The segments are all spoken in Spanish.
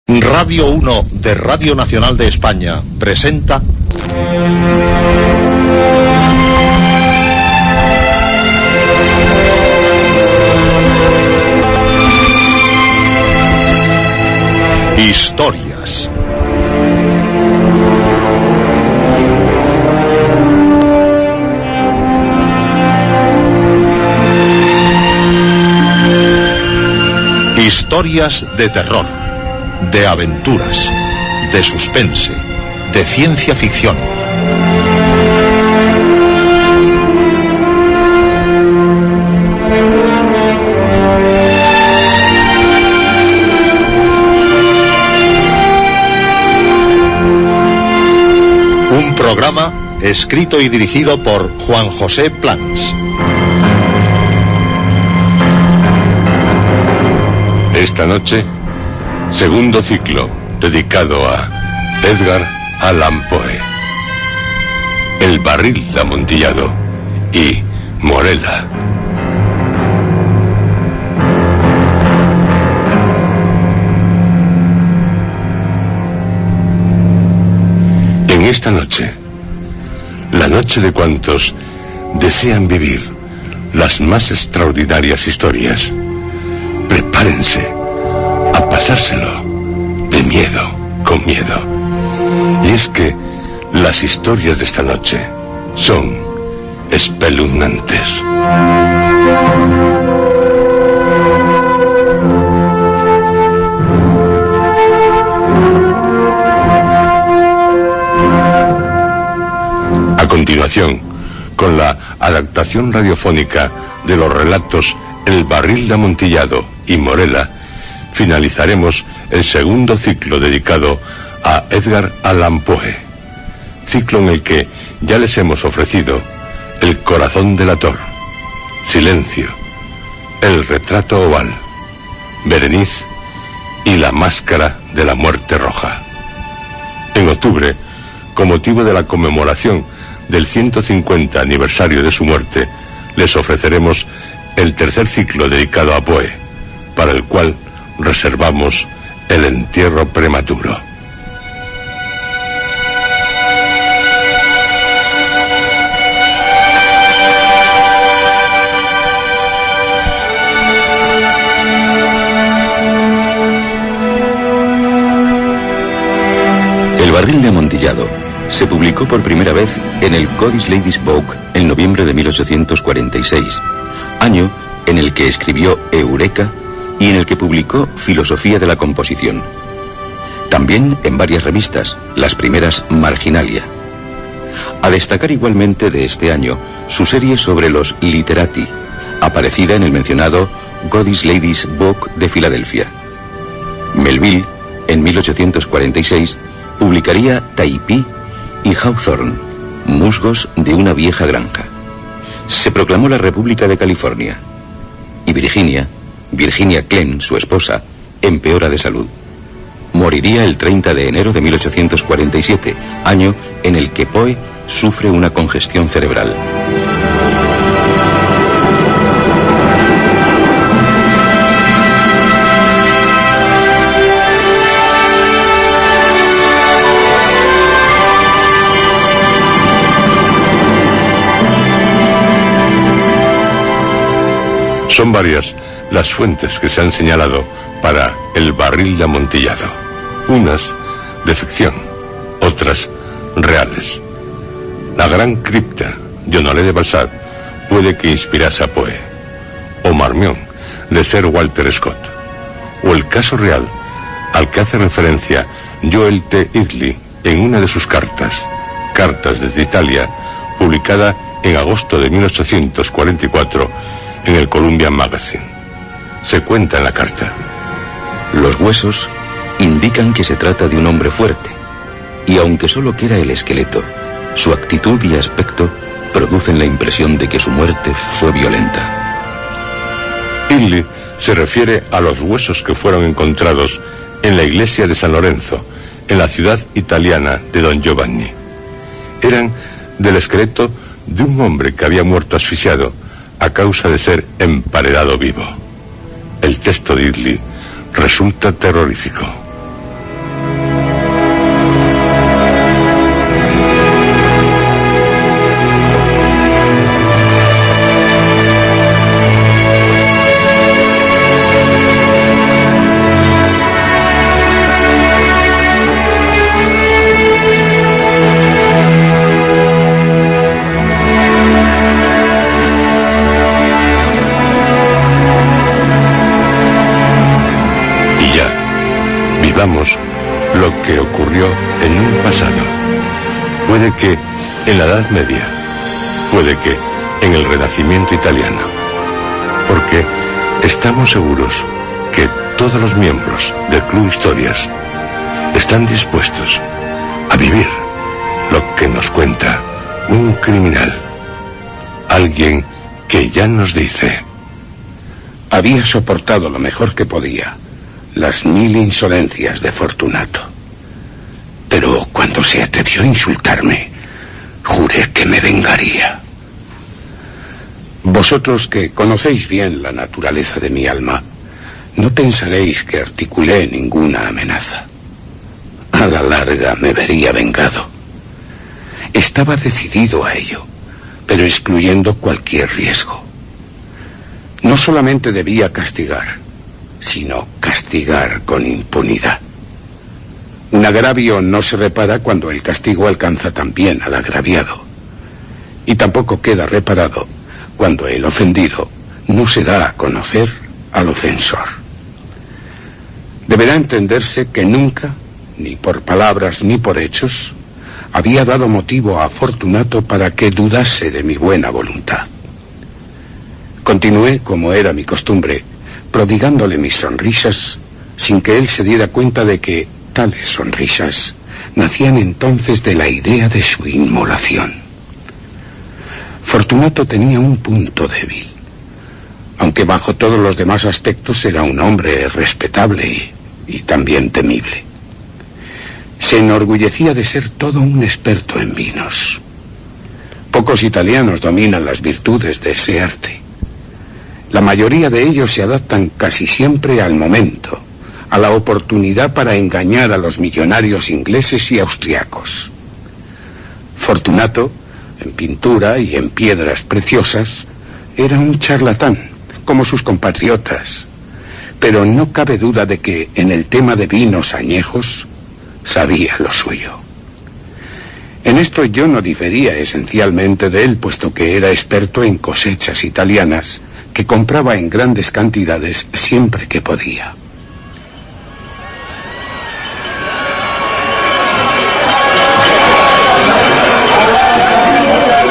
Radio 1 de Radio Nacional de España presenta Historias. Historias de terror, de aventuras, de suspense, de ciencia ficción. Un programa escrito y dirigido por Juan José Plans. Esta noche, segundo ciclo dedicado a Edgar Allan Poe, El barril amontillado y Morella. En esta noche, la noche de cuantos desean vivir las más extraordinarias historias, prepárense a pasárselo de miedo con miedo. Y es que las historias de esta noche son espeluznantes. A continuación, con la adaptación radiofónica de los relatos El barril amontillado y Morella, finalizaremos el segundo ciclo dedicado a Edgar Allan Poe, ciclo en el que ya les hemos ofrecido El corazón delator, Silencio, El retrato oval, Berenice y La máscara de la muerte roja. En octubre, con motivo de la conmemoración del 150 aniversario de su muerte, les ofreceremos el tercer ciclo dedicado a Poe, para el cual reservamos El entierro prematuro. El barril de amontillado se publicó por primera vez en el Codes Ladies Book en noviembre de 1846, año en el que escribió Eureka y en el que publicó Filosofía de la composición. También en varias revistas, las primeras Marginalia. A destacar igualmente de este año su serie sobre los literati, aparecida en el mencionado Codes Ladies Book de Filadelfia. Melville, en 1846, publicaría Taipí y Hawthorne, musgos de una vieja granja. Se proclamó la República de California. Y Virginia Clem, su esposa, empeora de salud. Moriría el 30 de enero de 1847, año en el que Poe sufre una congestión cerebral. Son varias las fuentes que se han señalado para El barril amontillado. Unas de ficción, otras reales. La gran cripta de Honoré de Balzac puede que inspirase a Poe, o Marmion, de Sir Walter Scott, o el caso real al que hace referencia Joel T. Idley en una de sus cartas desde Italia, publicada en agosto de 1844 en el Columbian Magazine. Se cuenta en la carta: los huesos indican que se trata de un hombre fuerte, y aunque solo queda el esqueleto, su actitud y aspecto producen la impresión de que su muerte fue violenta. Idley se refiere a los huesos que fueron encontrados en la iglesia de San Lorenzo, en la ciudad italiana de Don Giovanni. Eran del esqueleto de un hombre que había muerto asfixiado a causa de ser emparedado vivo. El texto de Idley resulta terrorífico. Lo que ocurrió en un pasado. Puede que en la Edad Media, puede que en el Renacimiento italiano, porque estamos seguros que todos los miembros del Club Historias están dispuestos a vivir lo que nos cuenta un criminal, alguien que ya nos dice: había soportado lo mejor que podía las 1000 insolencias de Fortunato. Pero cuando se atrevió a insultarme, juré que me vengaría. Vosotros que conocéis bien la naturaleza de mi alma, no pensaréis que articulé ninguna amenaza. A la larga me vería vengado. Estaba decidido a ello, pero excluyendo cualquier riesgo. No solamente debía castigar, sino castigar con impunidad. Un agravio no se repara cuando el castigo alcanza también al agraviado, y tampoco queda reparado cuando el ofendido no se da a conocer al ofensor. Deberá entenderse que nunca, ni por palabras ni por hechos, había dado motivo a Fortunato para que dudase de mi buena voluntad. Continué, como era mi costumbre, prodigándole mis sonrisas, sin que él se diera cuenta de que tales sonrisas nacían entonces de la idea de su inmolación. Fortunato tenía un punto débil, aunque bajo todos los demás aspectos era un hombre respetable y también temible. Se enorgullecía de ser todo un experto en vinos. Pocos italianos dominan las virtudes de ese arte. La mayoría de ellos se adaptan casi siempre al momento, a la oportunidad para engañar a los millonarios ingleses y austriacos. Fortunato, en pintura y en piedras preciosas, era un charlatán, como sus compatriotas, pero no cabe duda de que en el tema de vinos añejos sabía lo suyo. En esto yo no difería esencialmente de él, puesto que era experto en cosechas italianas, que compraba en grandes cantidades siempre que podía.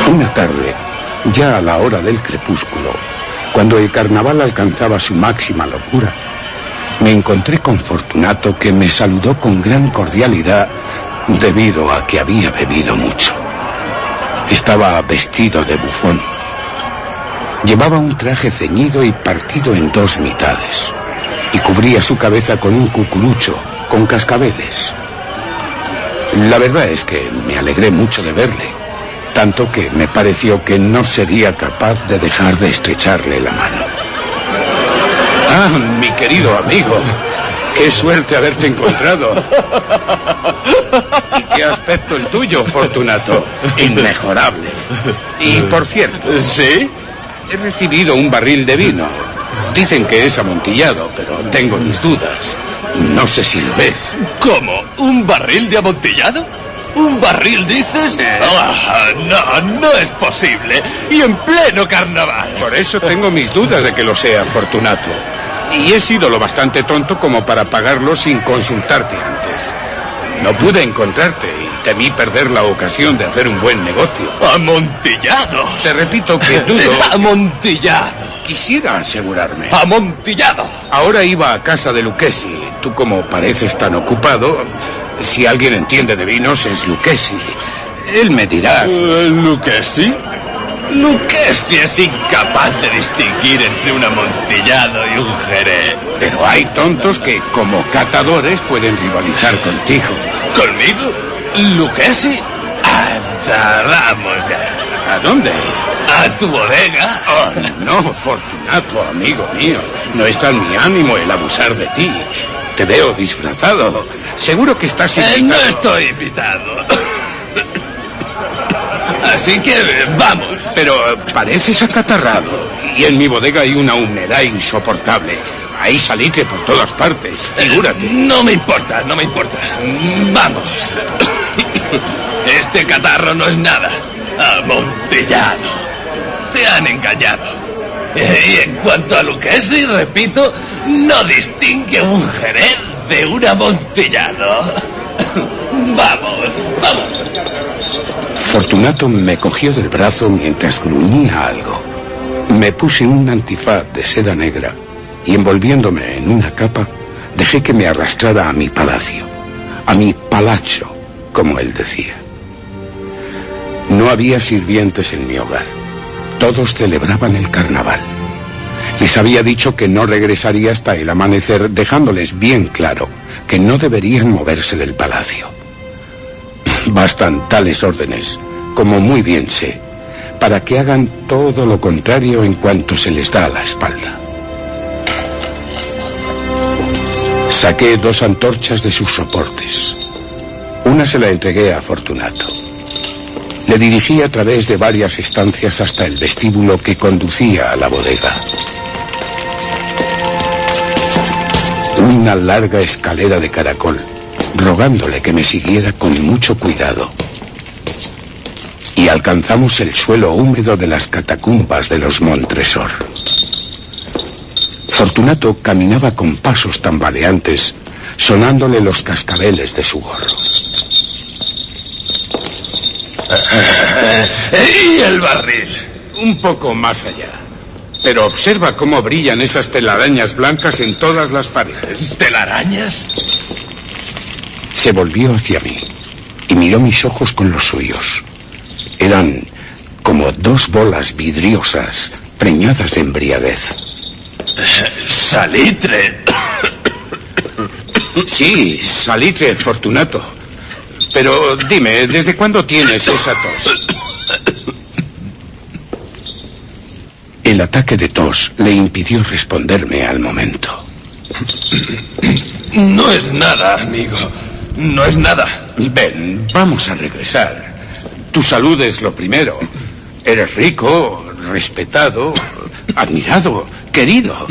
Una tarde, ya a la hora del crepúsculo, cuando el carnaval alcanzaba su máxima locura, me encontré con Fortunato, que me saludó con gran cordialidad debido a que había bebido mucho. Estaba vestido de bufón. Llevaba un traje ceñido y partido en 2 mitades, y cubría su cabeza con un cucurucho con cascabeles. La verdad es que me alegré mucho de verle, tanto que me pareció que no sería capaz de dejar de estrecharle la mano. Ah, mi querido amigo, qué suerte haberte encontrado. ¿Y qué aspecto el tuyo, Fortunato? Inmejorable. Y por cierto... ¿Sí? He recibido un barril de vino. Dicen que es amontillado, pero tengo mis dudas. No sé si lo es. ¿Cómo? ¿Un barril de amontillado? ¿Un barril, dices? No es posible. Y en pleno carnaval. Por eso tengo mis dudas de que lo sea, Fortunato. Y he sido lo bastante tonto como para pagarlo sin consultarte antes. No pude encontrarte y temí perder la ocasión de hacer un buen negocio. ¡Amontillado! Te repito que dudo... ¡Amontillado! Quisiera asegurarme. ¡Amontillado! Ahora iba a casa de Lucchesi. Tú, como pareces tan ocupado, si alguien entiende de vinos es Lucchesi. Él me dirá... ¿Lucchesi? Lucchesi es incapaz de distinguir entre un amontillado y un jerez. Pero hay tontos que, como catadores, pueden rivalizar contigo. ¿Conmigo? ¿Lucchesi? Anda, vamos ya. ¿A dónde? ¿A tu bodega? Oh, no, Fortunato, amigo mío. No está en mi ánimo el abusar de ti. Te veo disfrazado. Seguro que estás invitado. No estoy invitado. Así que vamos. Pero pareces acatarrado. Y en mi bodega hay una humedad insoportable. Hay salitre por todas partes, figúrate. No me importa, no me importa. Vamos. Este catarro no es nada. Amontillado. Te han engañado. Y en cuanto a Lucchesi, repito, no distingue un Jerez de un amontillado. Vamos, vamos. Fortunato me cogió del brazo mientras gruñía algo. Me puse un antifaz de seda negra y, envolviéndome en una capa, dejé que me arrastrara a mi palacio, a mi palazzo, como él decía. No había sirvientes en mi hogar. Todos celebraban el carnaval. Les había dicho que no regresaría hasta el amanecer, dejándoles bien claro que no deberían moverse del palacio. Bastan tales órdenes, como muy bien sé, para que hagan todo lo contrario en cuanto se les da a la espalda. Saqué 2 antorchas de sus soportes. Una se la entregué a Fortunato. Le dirigí a través de varias estancias hasta el vestíbulo que conducía a la bodega. Una larga escalera de caracol, rogándole que me siguiera con mucho cuidado. Y alcanzamos el suelo húmedo de las catacumbas de los Montresor. Fortunato caminaba con pasos tambaleantes, sonándole los cascabeles de su gorro. ¿Y el barril? Un poco más allá. Pero observa cómo brillan esas telarañas blancas en todas las paredes. ¿Telarañas? Se volvió hacia mí y miró mis ojos con los suyos. Eran como 2 bolas vidriosas preñadas de embriaguez. Salitre. Sí, salitre, Fortunato. Pero dime, ¿desde cuándo tienes esa tos? El ataque de tos le impidió responderme al momento. No es nada, amigo. No es nada. Ven, vamos a regresar. Tu salud es lo primero. Eres rico, respetado, admirado, querido.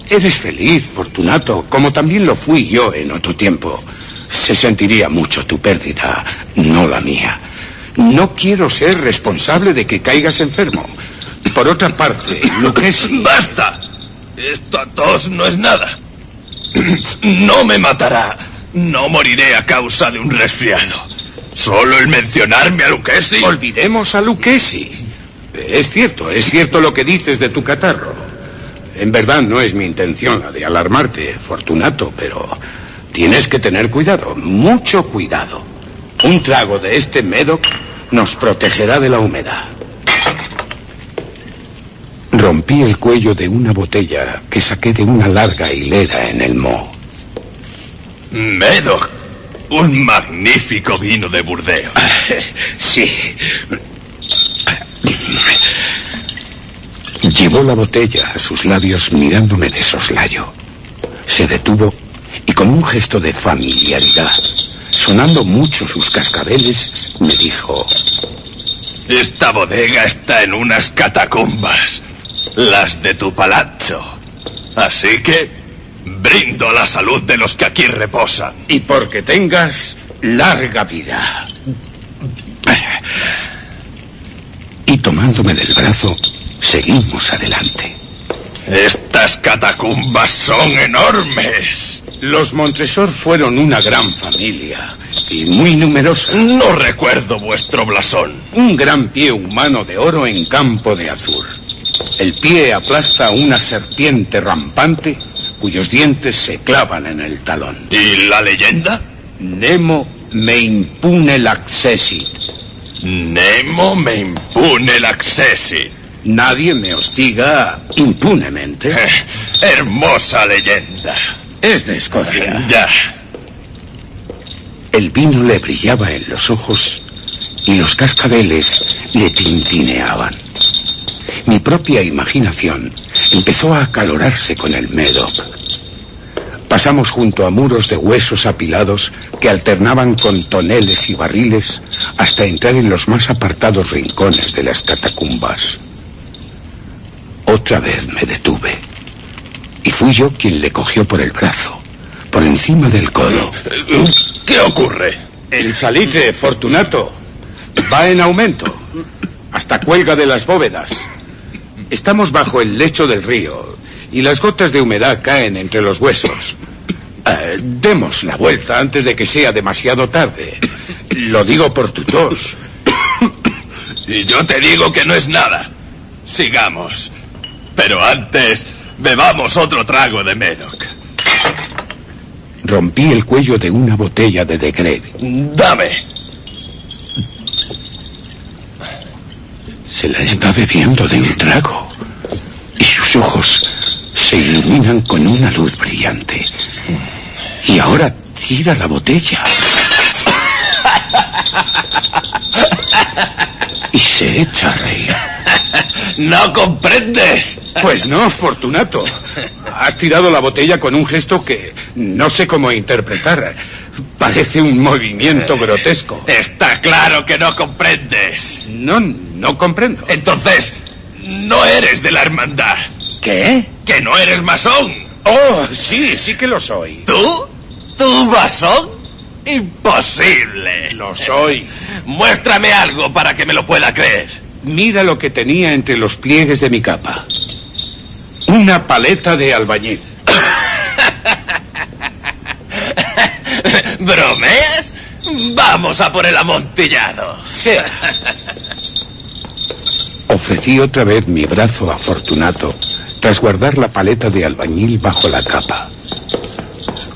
Eres feliz, Fortunato, como también lo fui yo en otro tiempo. Se sentiría mucho tu pérdida, no la mía. No quiero ser responsable de que caigas enfermo. Por otra parte, Lucchesi... ¡Basta! Esta tos no es nada. No me matará. No moriré a causa de un resfriado. Solo el mencionarme a Lucchesi... Olvidemos a Lucchesi. Es cierto lo que dices de tu catarro. En verdad no es mi intención la de alarmarte, Fortunato, pero tienes que tener cuidado, mucho cuidado. Un trago de este Medoc nos protegerá de la humedad. Rompí el cuello de una botella que saqué de una larga hilera en el moho. Medoc, un magnífico vino de Burdeos. Sí. Llevó la botella a sus labios mirándome de soslayo. Se detuvo y con un gesto de familiaridad, sonando mucho sus cascabeles, me dijo: Esta bodega está en unas catacumbas, las de tu palazzo. Así que brindo a la salud de los que aquí reposan. Y porque tengas larga vida. Y tomándome del brazo, seguimos adelante. Estas catacumbas son enormes. Los Montresor fueron una gran familia y muy numerosa. No recuerdo vuestro blasón. Un gran pie humano de oro en campo de azur. El pie aplasta una serpiente rampante cuyos dientes se clavan en el talón. ¿Y la leyenda? Nemo me impune l'accessit. Nemo me impune l'accessit. Nadie me hostiga impunemente. Hermosa leyenda. Es de Escocia. Ya. El vino le brillaba en los ojos y los cascabeles le tintineaban. Mi propia imaginación empezó a acalorarse con el Médoc. Pasamos junto a muros de huesos apilados que alternaban con toneles y barriles hasta entrar en los más apartados rincones de las catacumbas. Otra vez me detuve y fui yo quien le cogió por el brazo, por encima del codo. ¿Qué ocurre? El salitre, Fortunato, va en aumento, hasta cuelga de las bóvedas. Estamos bajo el lecho del río y las gotas de humedad caen entre los huesos. Demos la vuelta antes de que sea demasiado tarde. Lo digo por tu tos. Y yo te digo que no es nada. Sigamos. Pero antes, bebamos otro trago de Médoc. Rompí el cuello de una botella de Greve. Dame. Se la está bebiendo de un trago y sus ojos se iluminan con una luz brillante. Y ahora tira la botella. Y se echa a reír. ¿No comprendes? Pues no, Fortunato. Has tirado la botella con un gesto que no sé cómo interpretar. Parece un movimiento grotesco. Está claro que no comprendes. No comprendo. Entonces, no eres de la hermandad. ¿Qué? ¿Que no eres masón? Oh, sí que lo soy. ¿Tú? ¿Tú masón? Imposible. Lo soy. Muéstrame algo para que me lo pueda creer. Mira lo que tenía entre los pliegues de mi capa. Una paleta de albañil. ¿Bromeas? Vamos a por el amontillado. Sea. Ofrecí otra vez mi brazo a Fortunato tras guardar la paleta de albañil bajo la capa.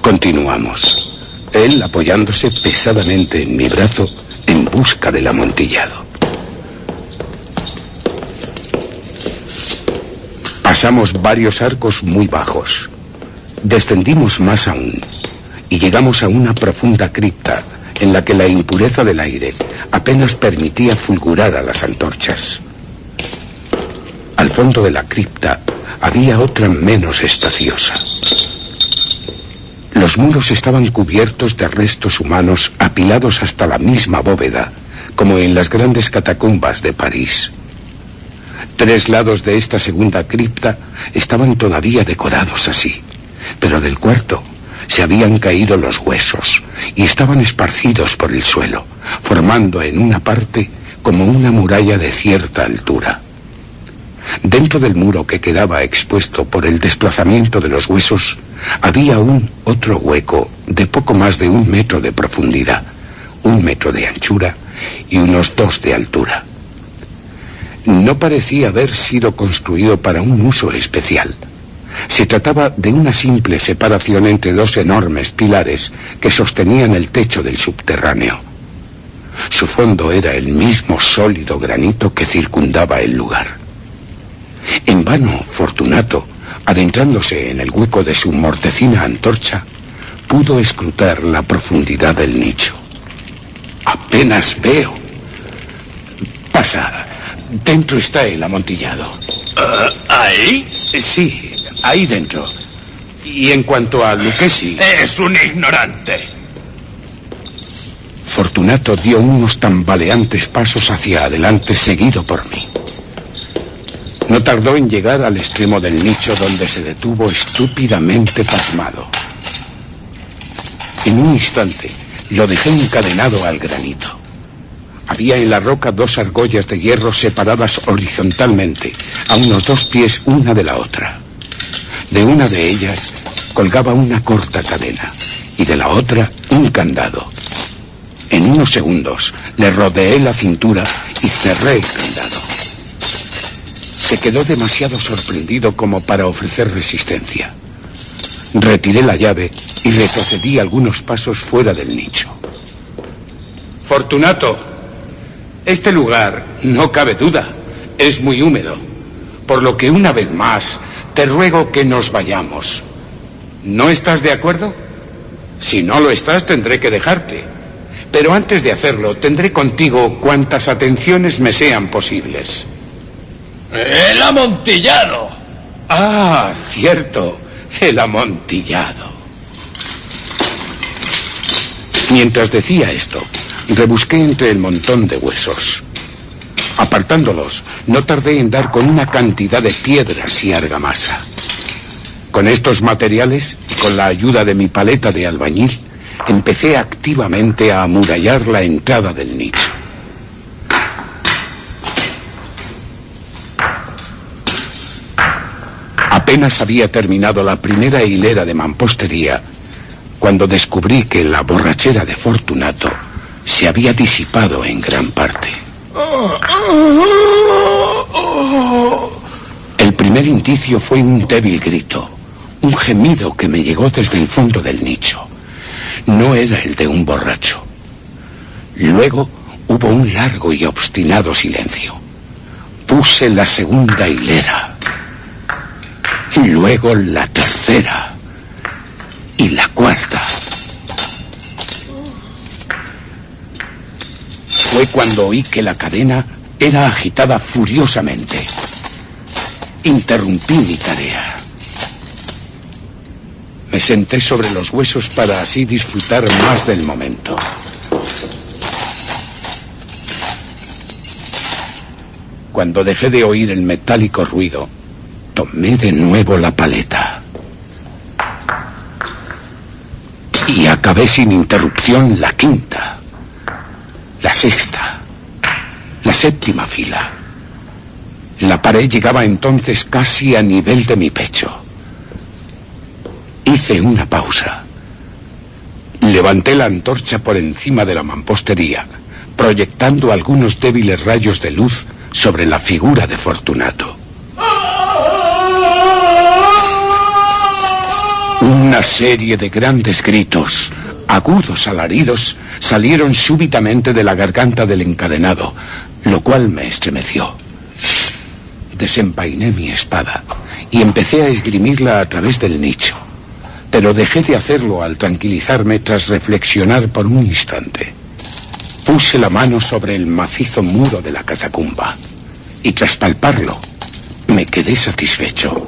Continuamos, él apoyándose pesadamente en mi brazo en busca del amontillado. Pasamos varios arcos muy bajos. Descendimos más aún y llegamos a una profunda cripta en la que la impureza del aire apenas permitía fulgurar a las antorchas. Al fondo de la cripta había otra menos espaciosa. Los muros estaban cubiertos de restos humanos apilados hasta la misma bóveda, como en las grandes catacumbas de París. 3 lados de esta segunda cripta estaban todavía decorados así, pero del cuarto se habían caído los huesos y estaban esparcidos por el suelo, formando en una parte como una muralla de cierta altura. Dentro del muro que quedaba expuesto por el desplazamiento de los huesos, había aún otro hueco de poco más de 1 metro de profundidad, 1 metro de anchura y unos 2 de altura. No parecía haber sido construido para un uso especial. Se trataba de una simple separación entre 2 enormes pilares que sostenían el techo del subterráneo. Su fondo era el mismo sólido granito que circundaba el lugar. En vano, Fortunato, adentrándose en el hueco de su mortecina antorcha, pudo escrutar la profundidad del nicho. Apenas veo. Pasa. Dentro está el amontillado. ¿Ahí? Sí, ahí dentro. Y en cuanto a Lucchesi... Es un ignorante. Fortunato dio unos tambaleantes pasos hacia adelante, seguido por mí. No tardó en llegar al extremo del nicho, donde se detuvo estúpidamente pasmado. En un instante lo dejé encadenado al granito. Había en la roca 2 argollas de hierro separadas horizontalmente, a unos 2 pies una de la otra. De una de ellas colgaba una corta cadena y de la otra un candado. En unos segundos le rodeé la cintura y cerré el candado. Se quedó demasiado sorprendido como para ofrecer resistencia. Retiré la llave y retrocedí algunos pasos fuera del nicho. Fortunato, este lugar, no cabe duda, es muy húmedo, por lo que una vez más te ruego que nos vayamos. ¿No estás de acuerdo? Si no lo estás, tendré que dejarte. Pero antes de hacerlo, tendré contigo cuantas atenciones me sean posibles. ¡El amontillado! Ah, cierto, el amontillado. Mientras decía esto, rebusqué entre el montón de huesos. Apartándolos, no tardé en dar con una cantidad de piedras y argamasa. Con estos materiales, con la ayuda de mi paleta de albañil, empecé activamente a amurallar la entrada del nicho. Apenas había terminado la primera hilera de mampostería cuando descubrí que la borrachera de Fortunato se había disipado en gran parte. El primer indicio fue un débil grito, un gemido que me llegó desde el fondo del nicho. No era el de un borracho. Luego hubo un largo y obstinado silencio. Puse la segunda hilera, luego la tercera y la cuarta. Fue cuando oí que la cadena era agitada furiosamente. Interrumpí mi tarea. Me senté sobre los huesos para así disfrutar más del momento. Cuando dejé de oír el metálico ruido, tomé de nuevo la paleta. Y acabé sin interrupción la quinta, la sexta, la séptima fila. La pared llegaba entonces casi a nivel de mi pecho. Hice una pausa. Levanté la antorcha por encima de la mampostería, proyectando algunos débiles rayos de luz sobre la figura de Fortunato. Una serie de grandes gritos, agudos alaridos, salieron súbitamente de la garganta del encadenado, lo cual me estremeció. Desenvainé mi espada y empecé a esgrimirla a través del nicho, pero dejé de hacerlo al tranquilizarme tras reflexionar por un instante. Puse la mano sobre el macizo muro de la catacumba y tras palparlo me quedé satisfecho.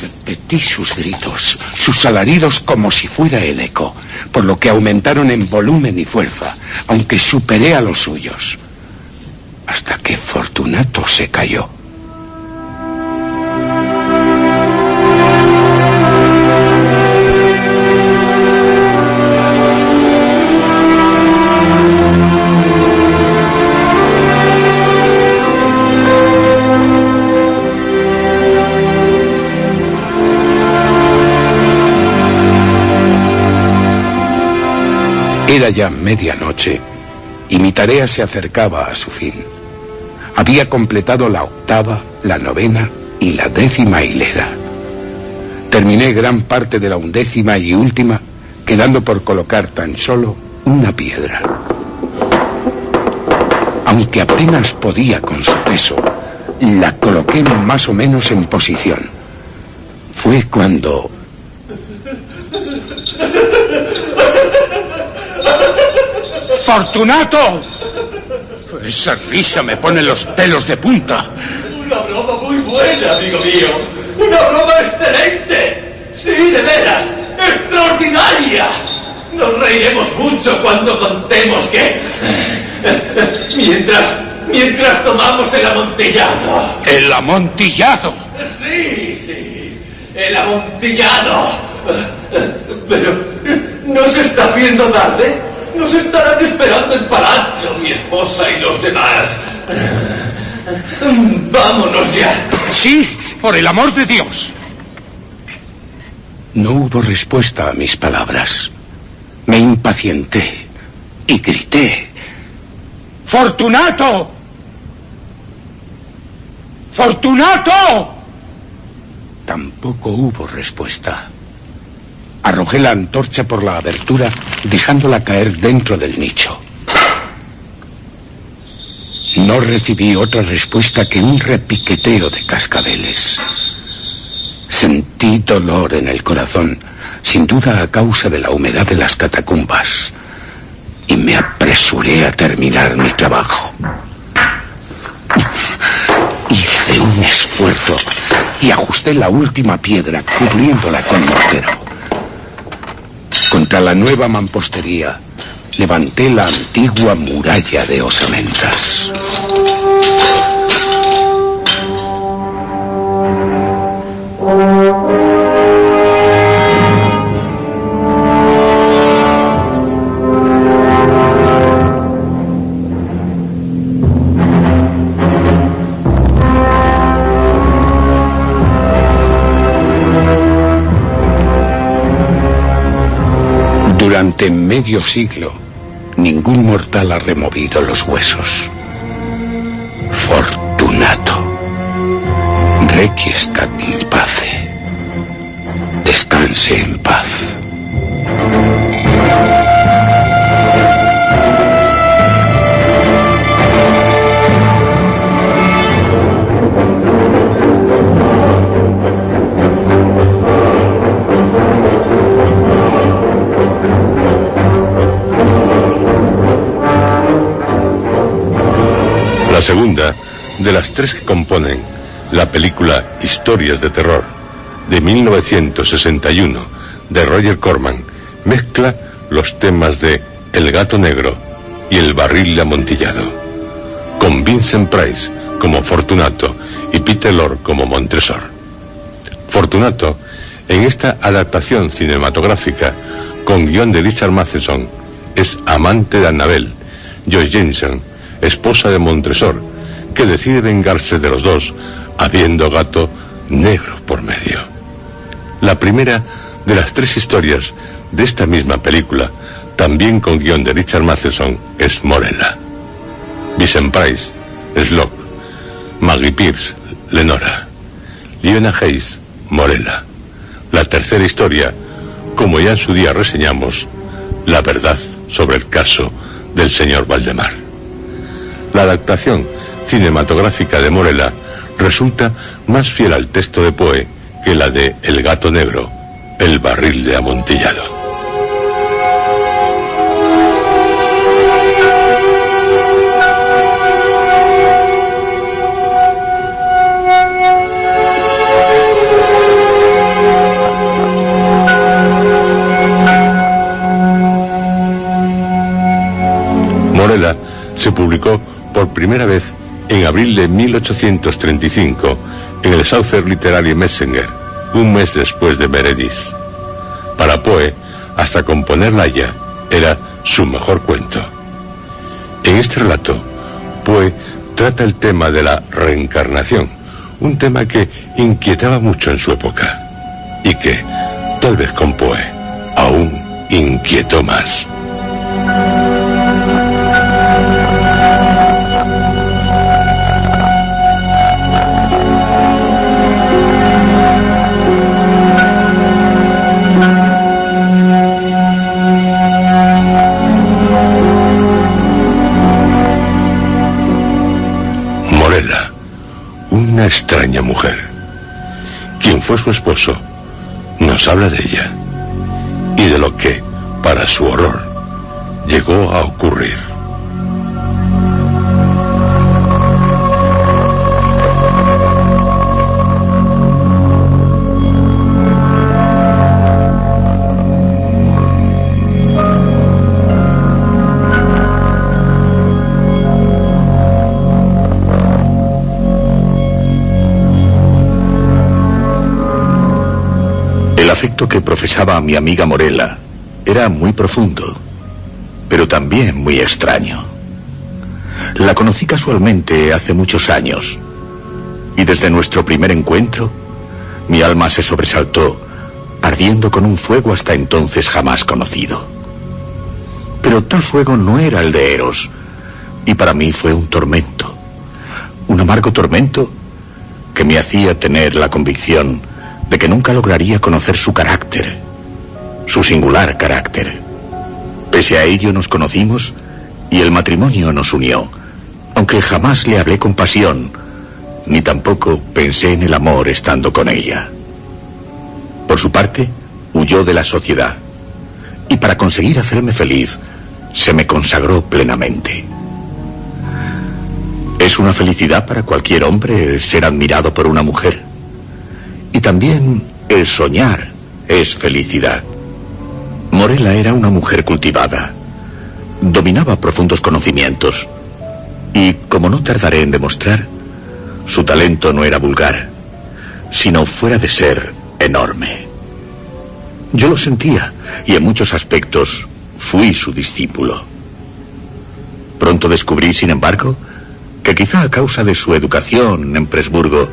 Repetí sus gritos, sus alaridos como si fuera el eco, por lo que aumentaron en volumen y fuerza, aunque superé a los suyos, hasta que Fortunato se cayó. Era ya medianoche y mi tarea se acercaba a su fin. Había completado la octava, la novena y la 10ª hilera. Terminé gran parte de la 11ª y última, quedando por colocar tan solo una piedra. Aunque apenas podía con su peso, la coloqué más o menos en posición. Fue cuando... ¡Fortunato! Esa risa me pone los pelos de punta. Una broma muy buena, amigo mío. Una broma excelente. Sí, de veras. Extraordinaria. Nos reiremos mucho cuando contemos que... Mientras tomamos el amontillado. ¿El amontillado? Sí. El amontillado. Pero... ¿no se está haciendo tarde? Nos estarán esperando en Palazzo, mi esposa y los demás. Vámonos ya. Sí, por el amor de Dios. No hubo respuesta a mis palabras. Me impacienté y grité: ¡Fortunato! ¡Fortunato! Tampoco hubo respuesta. Arrojé la antorcha por la abertura, dejándola caer dentro del nicho. No recibí otra respuesta que un repiqueteo de cascabeles. Sentí dolor en el corazón, sin duda a causa de la humedad de las catacumbas, y me apresuré a terminar mi trabajo. Hice un esfuerzo y ajusté la última piedra, cubriéndola con mortero. Contra la nueva mampostería, levanté la antigua muralla de osamentas. Durante medio siglo, ningún mortal ha removido los huesos. Fortunato. Requiescat in pace. Descanse en paz. La segunda de las tres que componen la película Historias de Terror de 1961 de Roger Corman mezcla los temas de El gato negro y El barril de amontillado, con Vincent Price como Fortunato y Peter Lorre como Montresor. Fortunato, en esta adaptación cinematográfica con guión de Richard Matheson, es amante de Annabelle, Joyce Jameson, esposa de Montresor, que decide vengarse de los dos, habiendo gato negro por medio. La primera de las tres historias de esta misma película, también con guión de Richard Matheson, es Morella. Vincent Price es Locke, Maggie Pierce, Lenora, Leona Hayes, Morella. La tercera historia, como ya en su día reseñamos, la verdad sobre el caso del señor Valdemar. La adaptación cinematográfica de Morella resulta más fiel al texto de Poe que la de El gato negro, El barril de amontillado. Morella se publicó por primera vez en abril de 1835 en el Southern Literary Messenger, un mes después de Meredith. Para Poe, hasta componerla ya, era su mejor cuento. En este relato, Poe trata el tema de la reencarnación, un tema que inquietaba mucho en su época, y que, tal vez con Poe, aún inquietó más. Una extraña mujer. Quien fue su esposo nos habla de ella y de lo que, para su horror, llegó a ocurrir. El afecto que profesaba a mi amiga Morella era muy profundo, pero también muy extraño. La conocí casualmente hace muchos años, y desde nuestro primer encuentro, mi alma se sobresaltó, ardiendo con un fuego hasta entonces jamás conocido. Pero tal fuego no era el de Eros, y para mí fue un tormento, un amargo tormento que me hacía tener la convicción de que nunca lograría conocer su carácter, su singular carácter. Pese a ello nos conocimos y el matrimonio nos unió, aunque jamás le hablé con pasión, ni tampoco pensé en el amor estando con ella. Por su parte, huyó de la sociedad, y para conseguir hacerme feliz, se me consagró plenamente. Es una felicidad para cualquier hombre el ser admirado por una mujer. Y también el soñar es felicidad. Morella era una mujer cultivada. Dominaba profundos conocimientos. Y, como no tardaré en demostrar, su talento no era vulgar, sino fuera de ser enorme. Yo lo sentía y en muchos aspectos fui su discípulo. Pronto descubrí, sin embargo, que quizá a causa de su educación en Presburgo,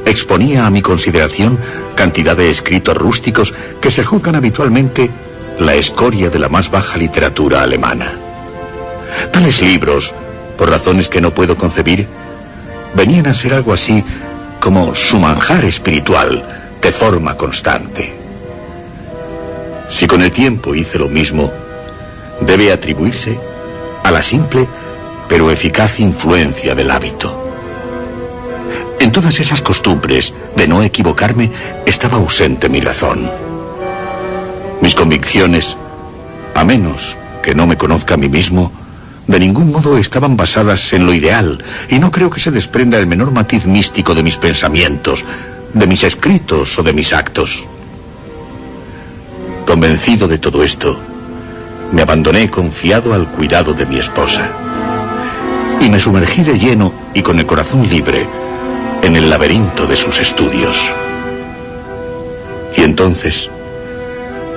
exponía a mi consideración cantidad de escritos rústicos que se juzgan habitualmente la escoria de la más baja literatura alemana. Tales libros, por razones que no puedo concebir, venían a ser algo así como su manjar espiritual de forma constante. Si con el tiempo hice lo mismo, debe atribuirse a la simple pero eficaz influencia del hábito. En todas esas costumbres de no equivocarme estaba ausente mi razón. Mis convicciones, a menos que no me conozca a mí mismo, de ningún modo estaban basadas en lo ideal, y no creo que se desprenda el menor matiz místico de mis pensamientos, de mis escritos o de mis actos. Convencido de todo esto, me abandoné confiado al cuidado de mi esposa, y me sumergí de lleno y con el corazón libre en el laberinto de sus estudios. Y entonces,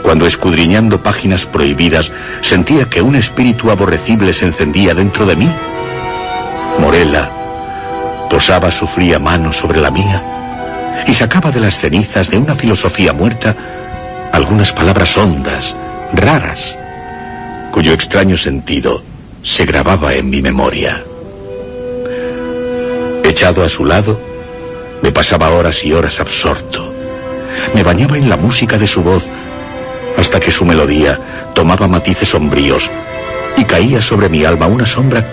cuando escudriñando páginas prohibidas sentía que un espíritu aborrecible se encendía dentro de mí, Morella posaba su fría mano sobre la mía y sacaba de las cenizas de una filosofía muerta algunas palabras hondas, raras, cuyo extraño sentido se grababa en mi memoria. Echado a su lado, me pasaba horas y horas absorto. Me bañaba en la música de su voz hasta que su melodía tomaba matices sombríos y caía sobre mi alma una sombra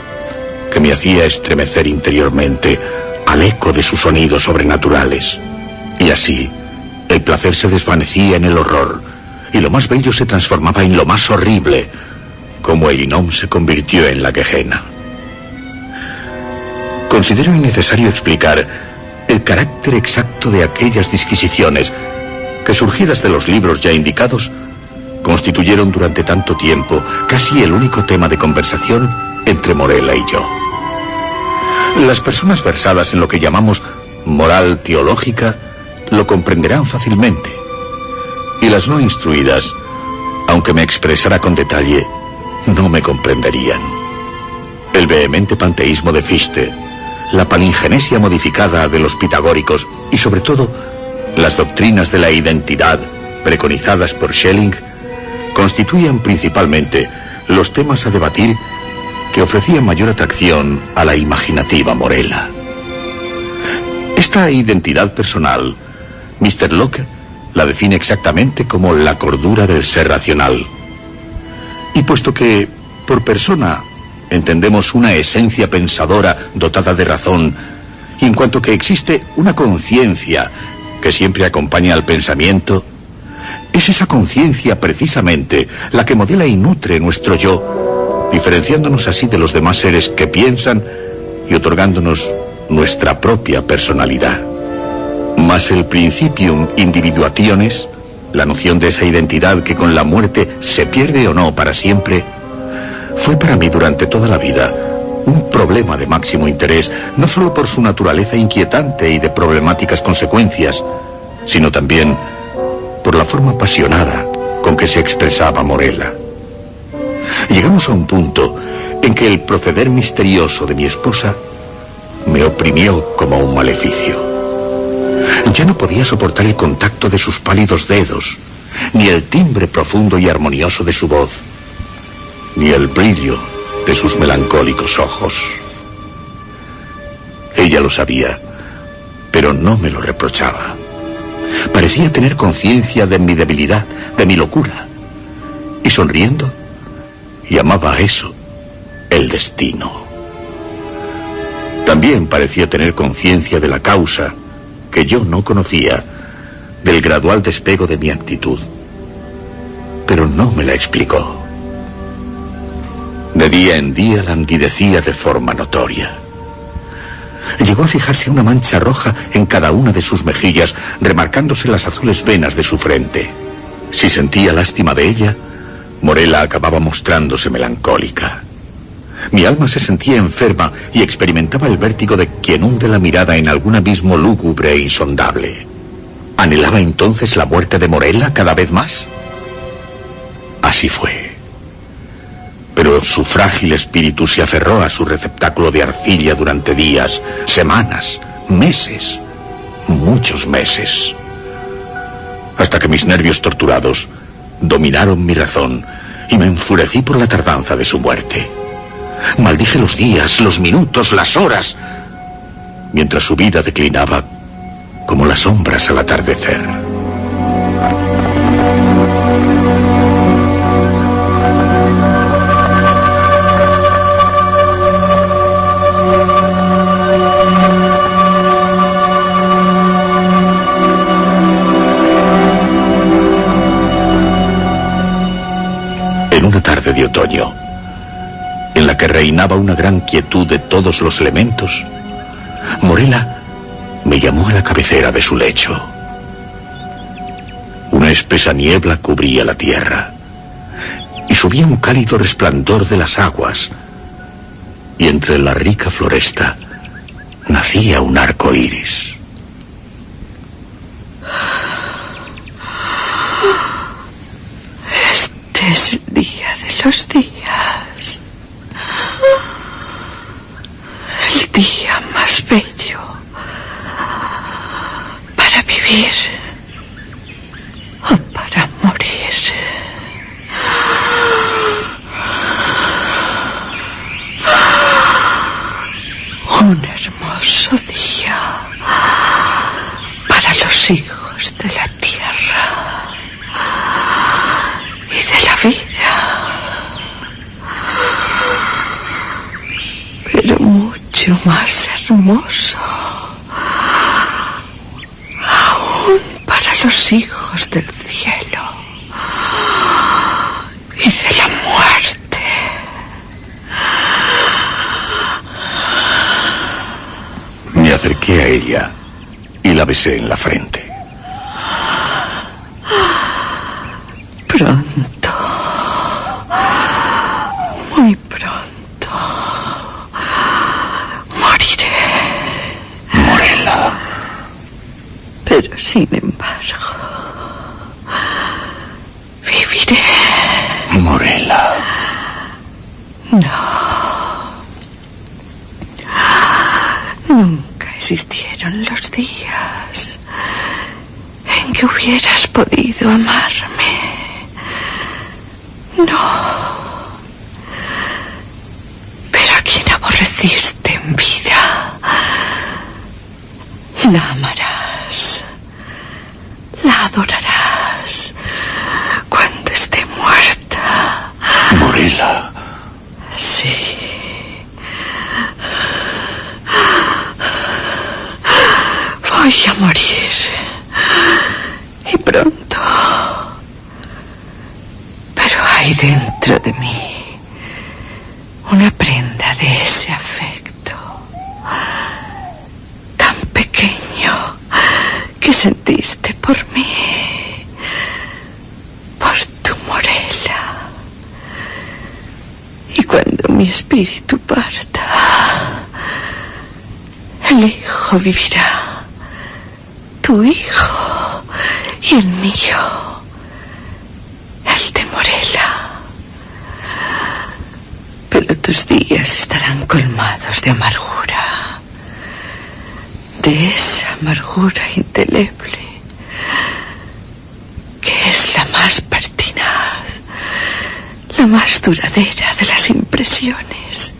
que me hacía estremecer interiormente al eco de sus sonidos sobrenaturales. Y así, el placer se desvanecía en el horror y lo más bello se transformaba en lo más horrible, como el Hinnom se convirtió en la Gehenna. Considero innecesario explicar el carácter exacto de aquellas disquisiciones que, surgidas de los libros ya indicados, constituyeron durante tanto tiempo casi el único tema de conversación entre Morella y yo. Las personas versadas en lo que llamamos moral teológica lo comprenderán fácilmente, y las no instruidas, aunque me expresara con detalle, no me comprenderían. El vehemente panteísmo de Fichte, la palingenesia modificada de los pitagóricos y sobre todo las doctrinas de la identidad preconizadas por Schelling constituían principalmente los temas a debatir que ofrecían mayor atracción a la imaginativa Morella. Esta identidad personal, Mr. Locke la define exactamente como la cordura del ser racional. Y puesto que por persona entendemos una esencia pensadora dotada de razón, y en cuanto que existe una conciencia que siempre acompaña al pensamiento, es esa conciencia precisamente la que modela y nutre nuestro yo, diferenciándonos así de los demás seres que piensan y otorgándonos nuestra propia personalidad. Mas el principium individuationis, la noción de esa identidad que con la muerte se pierde o no para siempre, fue para mí durante toda la vida un problema de máximo interés, no solo por su naturaleza inquietante y de problemáticas consecuencias, sino también por la forma apasionada con que se expresaba Morella. Llegamos a un punto en que el proceder misterioso de mi esposa me oprimió como un maleficio. Ya no podía soportar el contacto de sus pálidos dedos, ni el timbre profundo y armonioso de su voz, ni el brillo de sus melancólicos ojos. Ella lo sabía, pero no me lo reprochaba. Parecía tener conciencia de mi debilidad, de mi locura, y sonriendo, llamaba a eso el destino. También parecía tener conciencia de la causa, que yo no conocía, del gradual despego de mi actitud, pero no me la explicó. De día en día languidecía de forma notoria. Llegó a fijarse una mancha roja en cada una de sus mejillas, remarcándose las azules venas de su frente. Si sentía lástima de ella, Morella acababa mostrándose melancólica. Mi alma se sentía enferma y experimentaba el vértigo de quien hunde la mirada en algún abismo lúgubre e insondable. ¿Anhelaba entonces la muerte de Morella cada vez más? Así fue. Pero su frágil espíritu se aferró a su receptáculo de arcilla durante días, semanas, meses, muchos meses. Hasta que mis nervios torturados dominaron mi razón y me enfurecí por la tardanza de su muerte. Maldije los días, los minutos, las horas, mientras su vida declinaba como las sombras al atardecer. En una tarde de otoño, en la que reinaba una gran quietud de todos los elementos, Morella me llamó a la cabecera de su lecho. Una espesa niebla cubría la tierra y subía un cálido resplandor de las aguas, y entre la rica floresta nacía un arco iris. Este es el día de los días. El día más bello para vivir o para morir. Un hermoso día para los hijos de la tierra y de la vida. Pero mucho más hermoso aún para los hijos del cielo y de la muerte. Me acerqué a ella y la besé en la frente. Pronto, muy pronto, moriré. Morella. Pero sin embargo, viviré. Morella. No. Nunca existieron los días en que hubieras podido amarme. No. Pero a quien aborreciste en vida, la amarás, la adorarás cuando esté muerta. Morella. Sí. Voy a morir. Y pronto. Pero hay dentro de mí una prenda de ese afecto tan pequeño que sentiste por mí, por tu Morella. Y cuando mi espíritu parta, el hijo vivirá. Tu hijo y el mío, el de Morella. Pero tus días estarán colmados de amargura, de esa amargura indeleble que es la más pertinaz, la más duradera de las impresiones,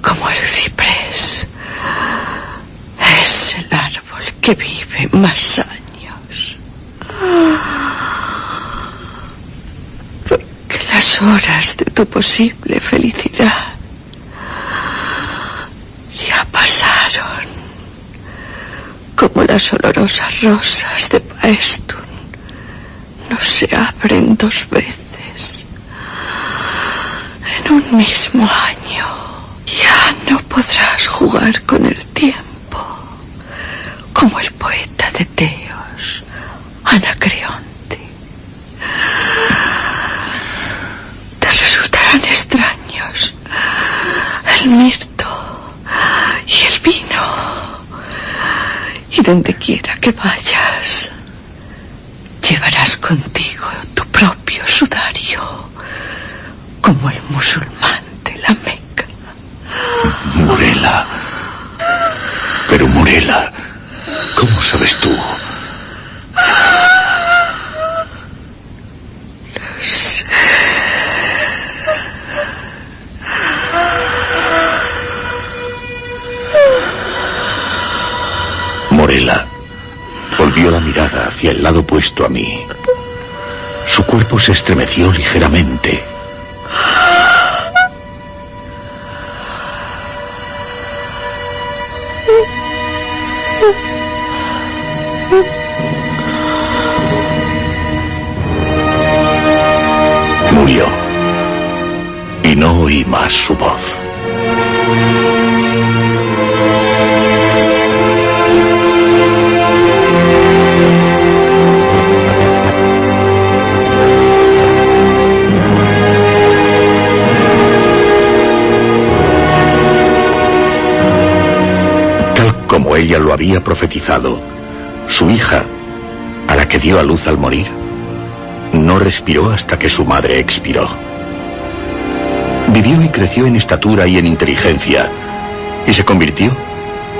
como el ciprés. Es el árbol que vive más años. Porque las horas de tu posible felicidad ya pasaron, como las olorosas rosas de Paestum no se abren dos veces. En En un mismo año ya no podrás jugar con el tiempo como el poeta de Teos, Anacreonte. Te resultarán extraños el mirto y el vino, y donde quiera que vayas llevarás contigo tu propio sudario, como el musulmán de la Meca. Morella. Pero Morella, ¿cómo sabes tú? Lo sé. Morella volvió la mirada hacia el lado opuesto a mí. Su cuerpo se estremeció ligeramente. Murió. Y no oí más su voz. Como ella lo había profetizado, su hija, a la que dio a luz al morir, no respiró hasta que su madre expiró. Vivió y creció en estatura y en inteligencia, y se convirtió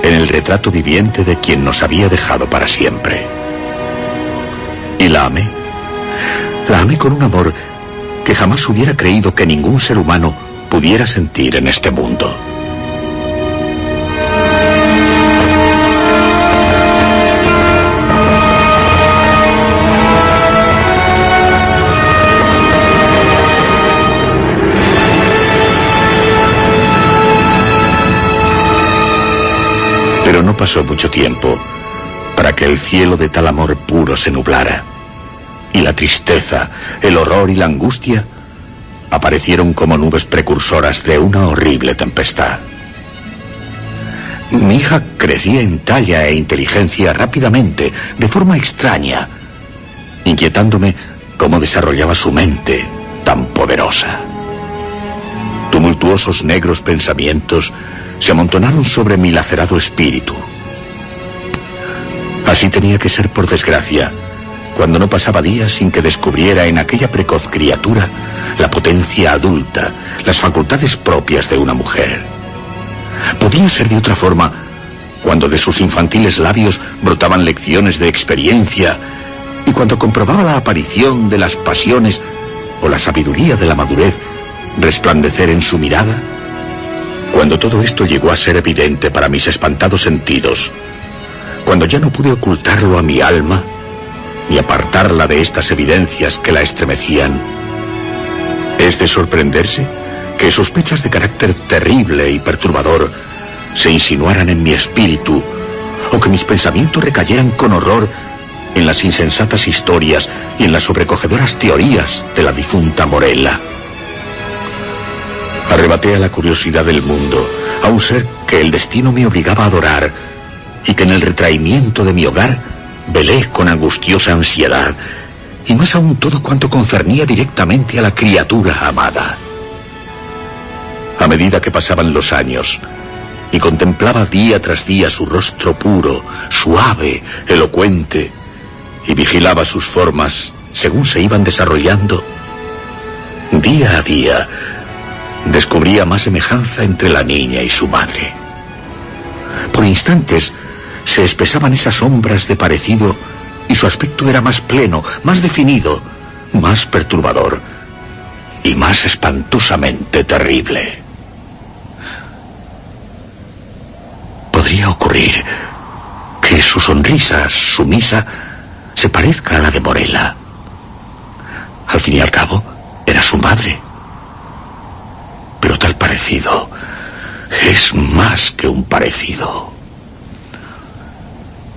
en el retrato viviente de quien nos había dejado para siempre. Y la amé. La amé con un amor que jamás hubiera creído que ningún ser humano pudiera sentir en este mundo. Pero no pasó mucho tiempo para que el cielo de tal amor puro se nublara, y la tristeza, el horror y la angustia aparecieron como nubes precursoras de una horrible tempestad. Mi hija crecía en talla e inteligencia rápidamente, de forma extraña, inquietándome cómo desarrollaba su mente tan poderosa. Tumultuosos negros pensamientos se amontonaron sobre mi lacerado espíritu. Así tenía que ser, por desgracia, cuando no pasaba días sin que descubriera en aquella precoz criatura la potencia adulta, las facultades propias de una mujer. Podía ser de otra forma cuando de sus infantiles labios brotaban lecciones de experiencia, y cuando comprobaba la aparición de las pasiones o la sabiduría de la madurez resplandecer en su mirada. Cuando todo esto llegó a ser evidente para mis espantados sentidos, cuando ya no pude ocultarlo a mi alma, ni apartarla de estas evidencias que la estremecían, es de sorprenderse que sospechas de carácter terrible y perturbador se insinuaran en mi espíritu, o que mis pensamientos recayeran con horror en las insensatas historias y en las sobrecogedoras teorías de la difunta Morella. Arrebaté a la curiosidad del mundo a un ser que el destino me obligaba a adorar, y que en el retraimiento de mi hogar velé con angustiosa ansiedad, y más aún todo cuanto concernía directamente a la criatura amada. A medida que pasaban los años y contemplaba día tras día su rostro puro, suave, elocuente, y vigilaba sus formas según se iban desarrollando, día a día descubría más semejanza entre la niña y su madre. Por instantes se espesaban esas sombras de parecido, y su aspecto era más pleno, más definido, más perturbador y más espantosamente terrible. Podría ocurrir que su sonrisa sumisa se parezca a la de Morella. Al fin y al cabo, era su madre. Pero tal parecido es más que un parecido.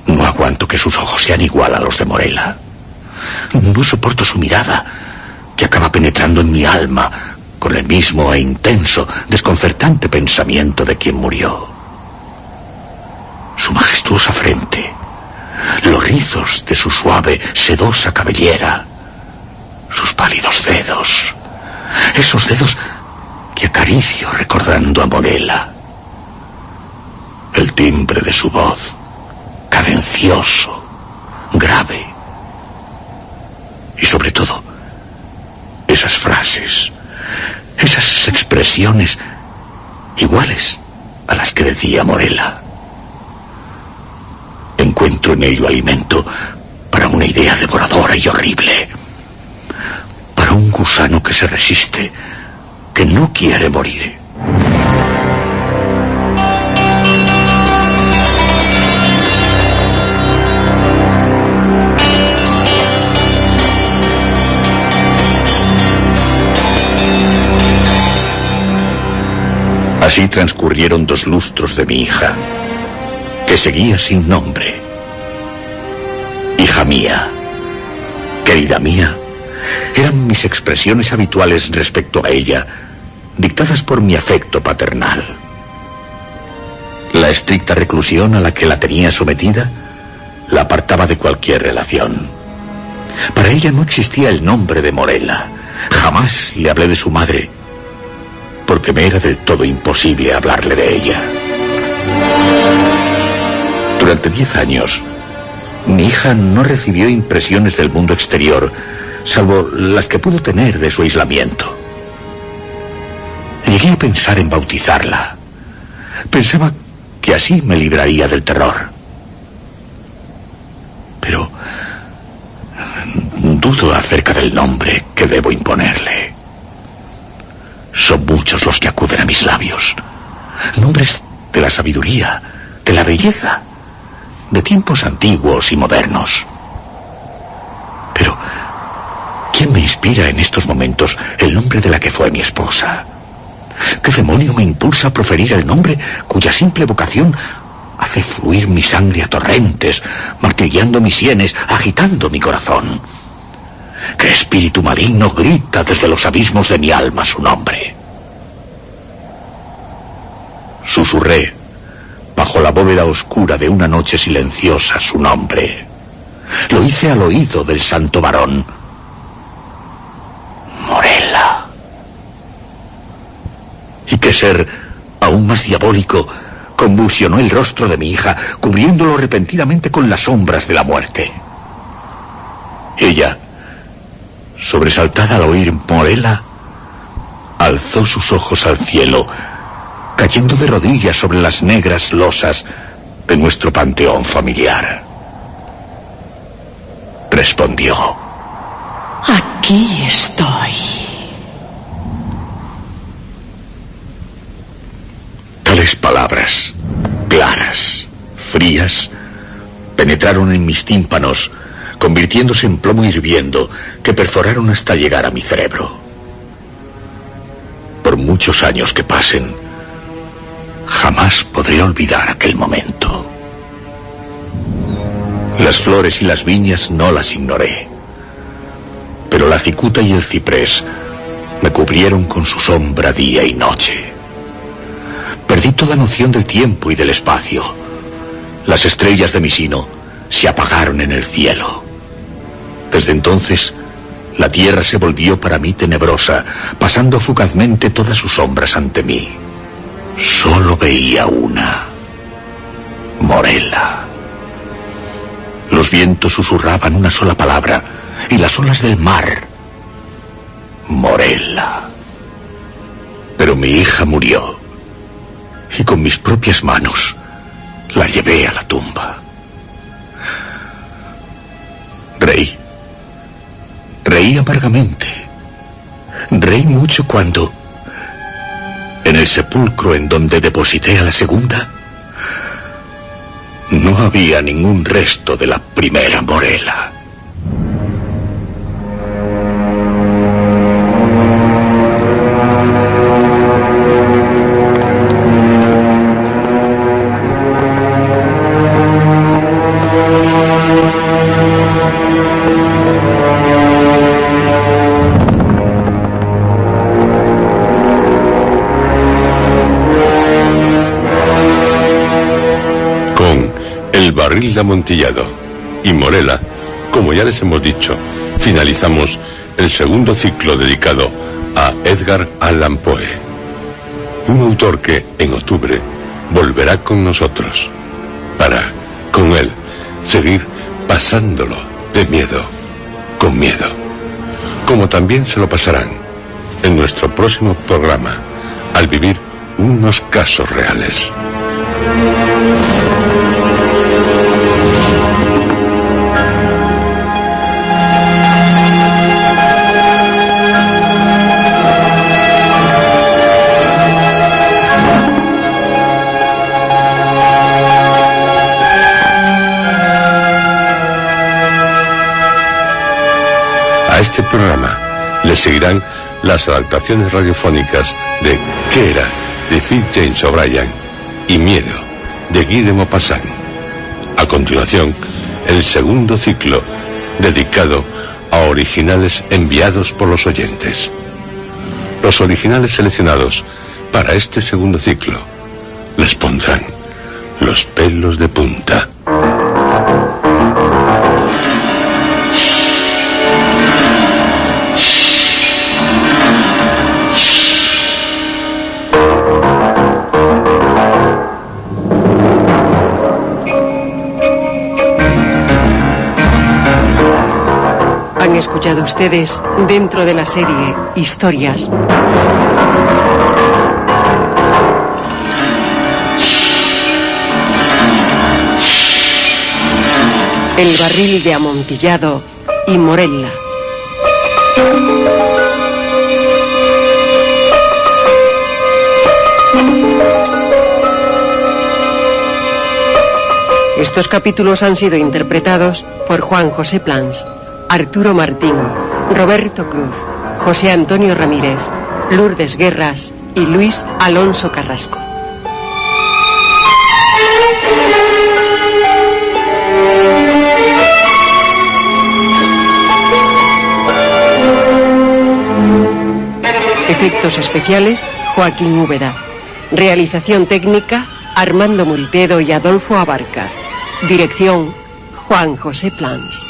No aguanto que sus ojos sean igual a los de Morella. No soporto su mirada, que acaba penetrando en mi alma con el mismo e intenso, desconcertante pensamiento de quien murió. Su majestuosa frente, los rizos de su suave, sedosa cabellera, sus pálidos dedos, esos dedos que acaricio recordando a Morella, el timbre de su voz, cadencioso, grave, y sobre todo, esas frases, esas expresiones iguales a las que decía Morella. Encuentro en ello alimento para una idea devoradora y horrible, para un gusano que se resiste, que no quiere morir. Así transcurrieron 2 lustros de mi hija, que seguía sin nombre. Hija mía, querida mía, eran mis expresiones habituales respecto a ella, dictadas por mi afecto paternal. La estricta reclusión a la que la tenía sometida la apartaba de cualquier relación. Para ella no existía el nombre de Morella. Jamás le hablé de su madre, porque me era del todo imposible hablarle de ella. Durante 10 años, mi hija no recibió impresiones del mundo exterior, salvo las que pudo tener de su aislamiento. Llegué a pensar en bautizarla. Pensaba que así me libraría del terror. Pero dudo acerca del nombre que debo imponerle. Son muchos los que acuden a mis labios. Nombres de la sabiduría, de la belleza, de tiempos antiguos y modernos. Pero, ¿quién me inspira en estos momentos el nombre de la que fue mi esposa? ¿Qué demonio me impulsa a proferir el nombre cuya simple vocación hace fluir mi sangre a torrentes, martillando mis sienes, agitando mi corazón? ¿Qué espíritu maligno grita desde los abismos de mi alma su nombre? Susurré, bajo la bóveda oscura de una noche silenciosa, su nombre. Lo hice al oído del santo varón. Morella. Y qué ser aún más diabólico convulsionó el rostro de mi hija, cubriéndolo repentinamente con las sombras de la muerte. Ella, sobresaltada al oír Morella, alzó sus ojos al cielo, cayendo de rodillas sobre las negras losas de nuestro panteón familiar. Respondió: Aquí estoy. Tales palabras, claras, frías, penetraron en mis tímpanos, convirtiéndose en plomo hirviendo que perforaron hasta llegar a mi cerebro. Por muchos años que pasen, jamás podré olvidar aquel momento. Las flores y las viñas no las ignoré, pero la cicuta y el ciprés me cubrieron con su sombra día y noche. Perdí toda noción del tiempo y del espacio. Las estrellas de mi sino se apagaron en el cielo. Desde entonces, la tierra se volvió para mí tenebrosa, pasando fugazmente todas sus sombras ante mí. Solo veía una: Morella. Los vientos susurraban una sola palabra, y las olas del mar: Morella. Pero mi hija murió, y con mis propias manos la llevé a la tumba. Reí amargamente. Reí mucho cuando, en el sepulcro en donde deposité a la segunda, no había ningún resto de la primera Morella. El Barril de Amontillado y Morella, como ya les hemos dicho, finalizamos el segundo ciclo dedicado a Edgar Allan Poe, un autor que en octubre volverá con nosotros para, con él, seguir pasándolo de miedo con miedo, como también se lo pasarán en nuestro próximo programa al vivir unos casos reales. A este programa le seguirán las adaptaciones radiofónicas de ¿Qué era?, de Phil James O'Brien, y Miedo, de Guy de Maupassant. A continuación, el segundo ciclo, dedicado a originales enviados por los oyentes. Los originales seleccionados para este segundo ciclo les pondrán los pelos de punta. Han escuchado ustedes dentro de la serie Historias. El Barril de Amontillado y Morella. Estos capítulos han sido interpretados por Juan José Plans, Arturo Martín, Roberto Cruz, José Antonio Ramírez, Lourdes Guerras y Luis Alonso Carrasco. Efectos especiales, Joaquín Úbeda. Realización técnica, Armando Multedo y Adolfo Abarca. Dirección, Juan José Plans.